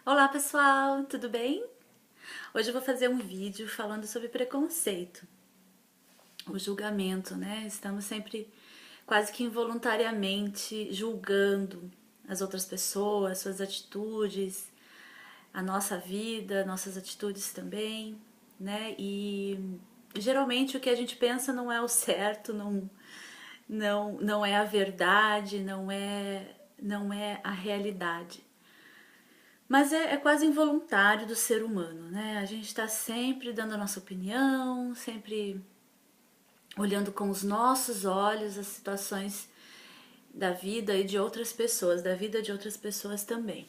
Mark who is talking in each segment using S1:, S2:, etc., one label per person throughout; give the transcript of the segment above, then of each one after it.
S1: Olá pessoal, tudo bem? Hoje eu vou fazer um vídeo falando sobre preconceito, o julgamento, né? Estamos sempre quase que involuntariamente julgando as outras pessoas, suas atitudes, a nossa vida, nossas atitudes também, né? E geralmente o que a gente pensa não é o certo, não é a verdade, não é a realidade. Mas é quase involuntário do ser humano, né? A gente está sempre dando a nossa opinião, sempre olhando com os nossos olhos as situações da vida e de outras pessoas, da vida de outras pessoas também.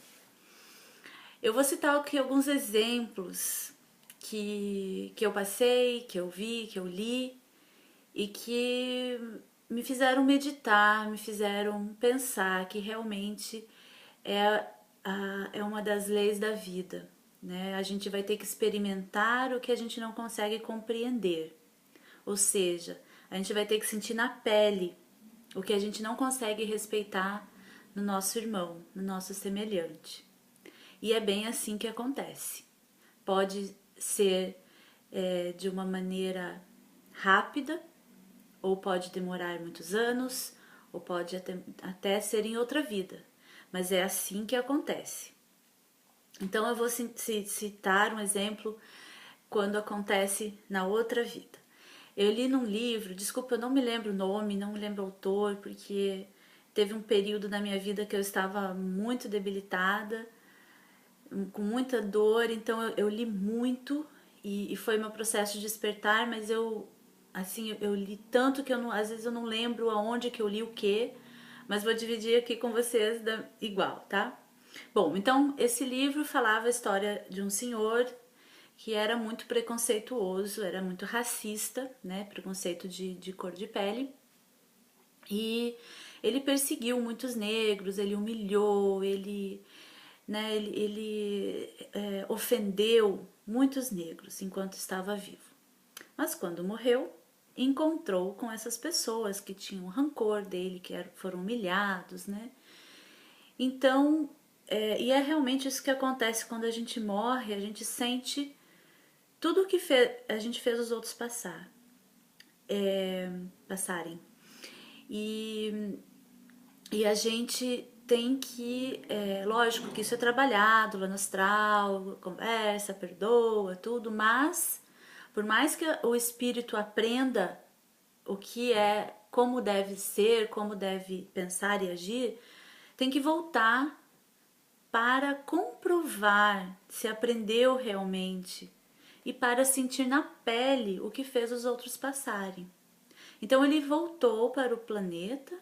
S1: Eu vou citar aqui alguns exemplos que eu passei, que eu vi, que eu li e que me fizeram meditar, me fizeram pensar que realmente é, é uma das leis da vida, né? A gente vai ter que experimentar o que a gente não consegue compreender, ou seja, a gente vai ter que sentir na pele o que a gente não consegue respeitar no nosso irmão, no nosso semelhante. E é bem assim que acontece. Pode ser de uma maneira rápida, ou pode demorar muitos anos, ou pode até ser em outra vida. Mas é assim que acontece. Então eu vou citar um exemplo quando acontece na outra vida. Eu li num livro, desculpa, eu não me lembro o nome, não me lembro o autor, porque teve um período na minha vida que eu estava muito debilitada, com muita dor, então eu li muito e foi meu processo de despertar, mas eu li tanto que às vezes eu não lembro aonde que eu li o que, mas vou dividir aqui com vocês igual, tá? Bom, então esse livro falava a história de um senhor que era muito preconceituoso, era muito racista, né? Preconceito de cor de pele. E ele perseguiu muitos negros, ele humilhou, ele ofendeu muitos negros enquanto estava vivo. Mas quando morreu, encontrou com essas pessoas que tinham rancor dele, foram humilhados, né? Então, e é realmente isso que acontece quando a gente morre, a gente sente tudo o que a gente fez os outros passarem. E, e a gente tem que, lógico que isso é trabalhado lá no astral, conversa, perdoa, tudo, mas por mais que o espírito aprenda o que é, como deve ser, como deve pensar e agir, tem que voltar para comprovar se aprendeu realmente e para sentir na pele o que fez os outros passarem. Então ele voltou para o planeta,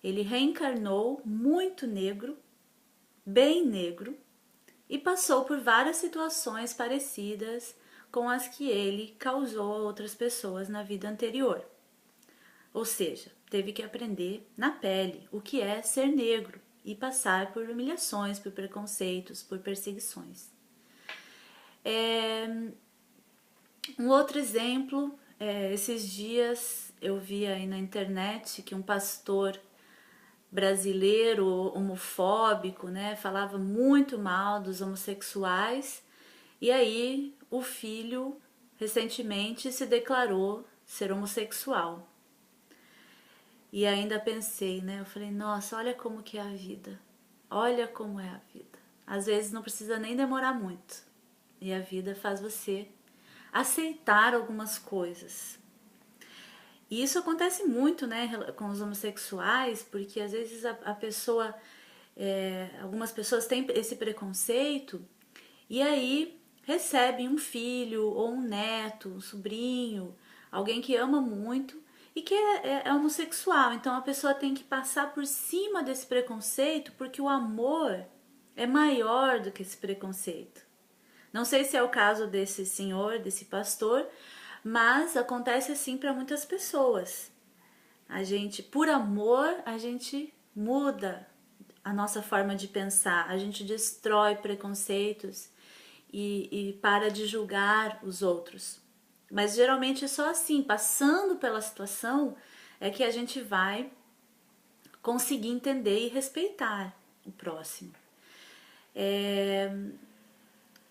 S1: ele reencarnou muito negro, bem negro, e passou por várias situações parecidas com as que ele causou a outras pessoas na vida anterior. Ou seja, teve que aprender na pele o que é ser negro e passar por humilhações, por preconceitos, por perseguições. Um outro exemplo, esses dias eu vi aí na internet que um pastor brasileiro homofóbico, né, falava muito mal dos homossexuais e aí o filho recentemente se declarou ser homossexual. E ainda pensei, né? Eu falei, nossa, olha como que é a vida. Olha como é a vida. Às vezes não precisa nem demorar muito. E a vida faz você aceitar algumas coisas. E isso acontece muito, né, com os homossexuais, porque às vezes a pessoa, algumas pessoas têm esse preconceito e aí recebem um filho ou um neto, um sobrinho, alguém que ama muito e que é homossexual. Então a pessoa tem que passar por cima desse preconceito porque o amor é maior do que esse preconceito. Não sei se é o caso desse senhor, desse pastor, mas acontece assim para muitas pessoas. A gente, por amor, a gente muda a nossa forma de pensar, a gente destrói preconceitos e para de julgar os outros. Mas geralmente é só assim, passando pela situação, é que a gente vai conseguir entender e respeitar o próximo.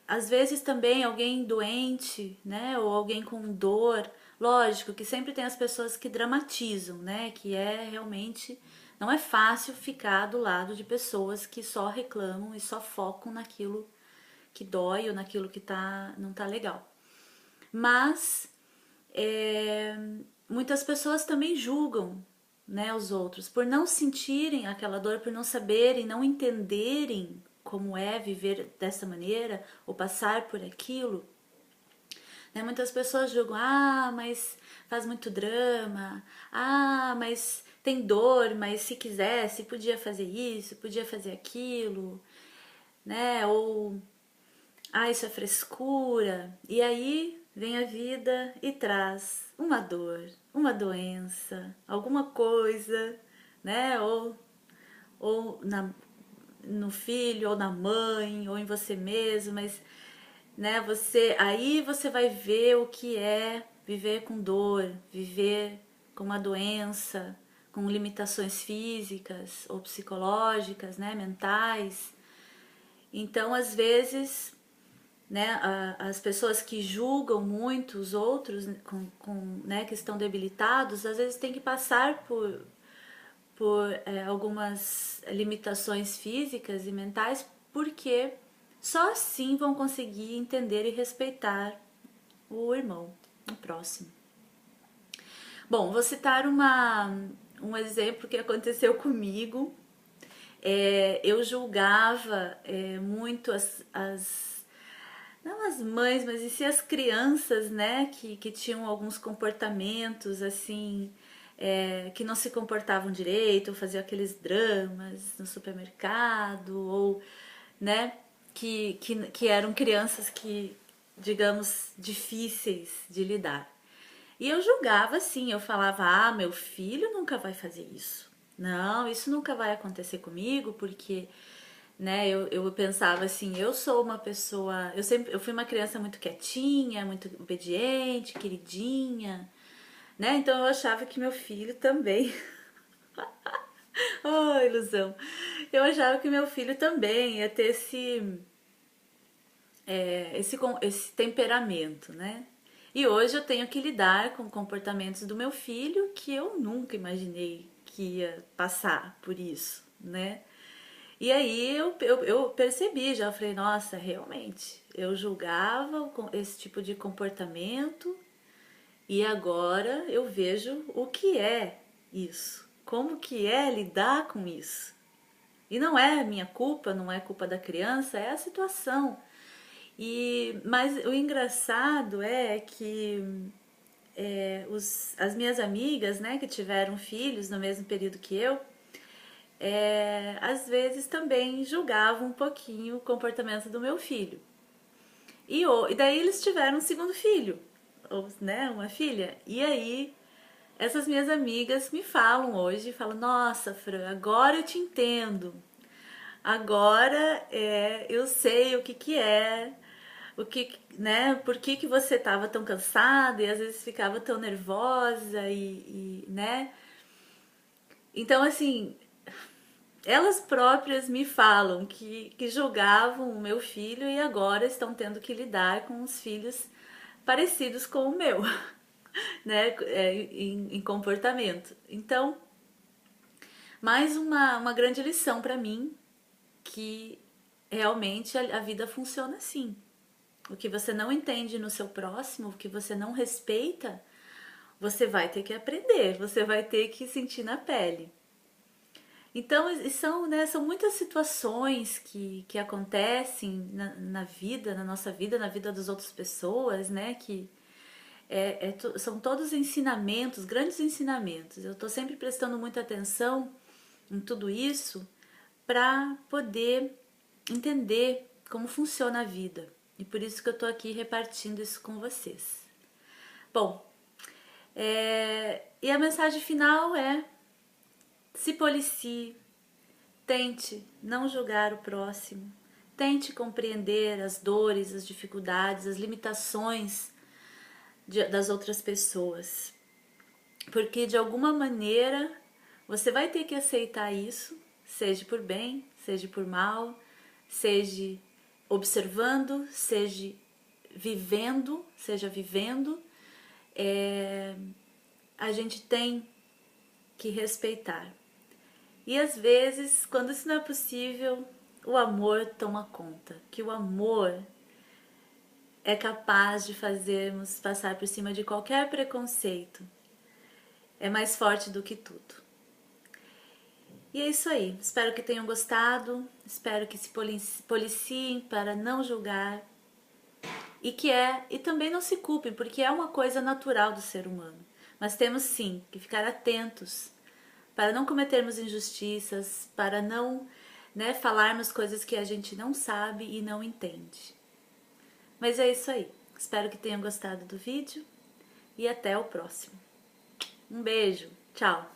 S1: Às vezes também alguém doente, né, ou alguém com dor, lógico que sempre tem as pessoas que dramatizam, né, que é realmente, não é fácil ficar do lado de pessoas que só reclamam e só focam naquilo que dói ou naquilo que não tá legal. Mas é, muitas pessoas também julgam, né, os outros por não sentirem aquela dor, por não saberem, não entenderem como é viver dessa maneira ou passar por aquilo. Né? Muitas pessoas julgam, mas faz muito drama, mas tem dor, mas se quisesse podia fazer isso, podia fazer aquilo, né? Ou isso é frescura. E aí vem a vida e traz uma dor, uma doença, alguma coisa, né? Ou no filho, ou na mãe, ou em você mesmo, mas né, aí você vai ver o que é viver com dor, viver com uma doença, com limitações físicas ou psicológicas, né, mentais. Então, às vezes, né, as pessoas que julgam muito os outros né, que estão debilitados, às vezes tem que passar por algumas limitações físicas e mentais, porque só assim vão conseguir entender e respeitar o irmão, o próximo. Bom, vou citar um exemplo que aconteceu comigo. Eu julgava muito não as mães, mas e sim as crianças, né, que tinham alguns comportamentos assim, que não se comportavam direito, ou faziam aqueles dramas no supermercado, ou, né, que eram crianças que, digamos, difíceis de lidar. E eu julgava assim, eu falava, meu filho nunca vai fazer isso. Não, isso nunca vai acontecer comigo, porque né, eu pensava assim, eu sou uma pessoa, eu fui uma criança muito quietinha, muito obediente, queridinha, né? Então eu achava que meu filho também, oh, ilusão. Eu achava que meu filho também ia ter esse temperamento, né? E hoje eu tenho que lidar com comportamentos do meu filho que eu nunca imaginei que ia passar por isso, né? E aí eu percebi, já falei, nossa, realmente, eu julgava esse tipo de comportamento e agora eu vejo o que é isso, como que é lidar com isso. E não é minha culpa, não é culpa da criança, é a situação. Mas o engraçado é que as minhas amigas, né, que tiveram filhos no mesmo período que eu, às vezes também julgavam um pouquinho o comportamento do meu filho. E daí eles tiveram um segundo filho, ou, né, uma filha. E aí essas minhas amigas me falam hoje, falam, nossa, Fran, agora eu te entendo. Agora eu sei o que é, né, por que você estava tão cansada e às vezes ficava tão nervosa né. Então, assim, elas próprias me falam que julgavam o meu filho e agora estão tendo que lidar com os filhos parecidos com o meu, né, em comportamento. Então, mais uma grande lição para mim que realmente a vida funciona assim. O que você não entende no seu próximo, o que você não respeita, você vai ter que aprender, você vai ter que sentir na pele. Então, né, são muitas situações que acontecem na vida, na nossa vida, na vida das outras pessoas, né? Que são todos ensinamentos, grandes ensinamentos. Eu estou sempre prestando muita atenção em tudo isso para poder entender como funciona a vida. E por isso que eu estou aqui repartindo isso com vocês. Bom, e a mensagem final é: se policie, tente não julgar o próximo, tente compreender as dores, as dificuldades, as limitações das outras pessoas, porque de alguma maneira você vai ter que aceitar isso, seja por bem, seja por mal, seja observando, seja vivendo, a gente tem que respeitar. E às vezes, quando isso não é possível, o amor toma conta, que o amor é capaz de fazermos passar por cima de qualquer preconceito. É mais forte do que tudo. E é isso aí. Espero que tenham gostado. Espero que se policiem para não julgar. E também não se culpem, porque é uma coisa natural do ser humano. Mas temos sim que ficar atentos para não cometermos injustiças, para não, falarmos coisas que a gente não sabe e não entende. Mas é isso aí. Espero que tenham gostado do vídeo e até o próximo. Um beijo. Tchau.